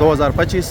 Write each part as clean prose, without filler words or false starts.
2025۔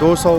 200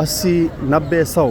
80 90 100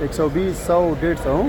120 100 150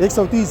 130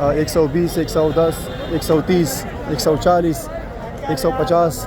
120 110 130 140 150۔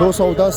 210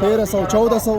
1300 1400۔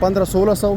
1500 1600۔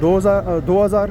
2000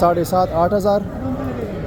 7,500-8,000.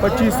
25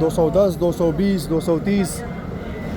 210 220 230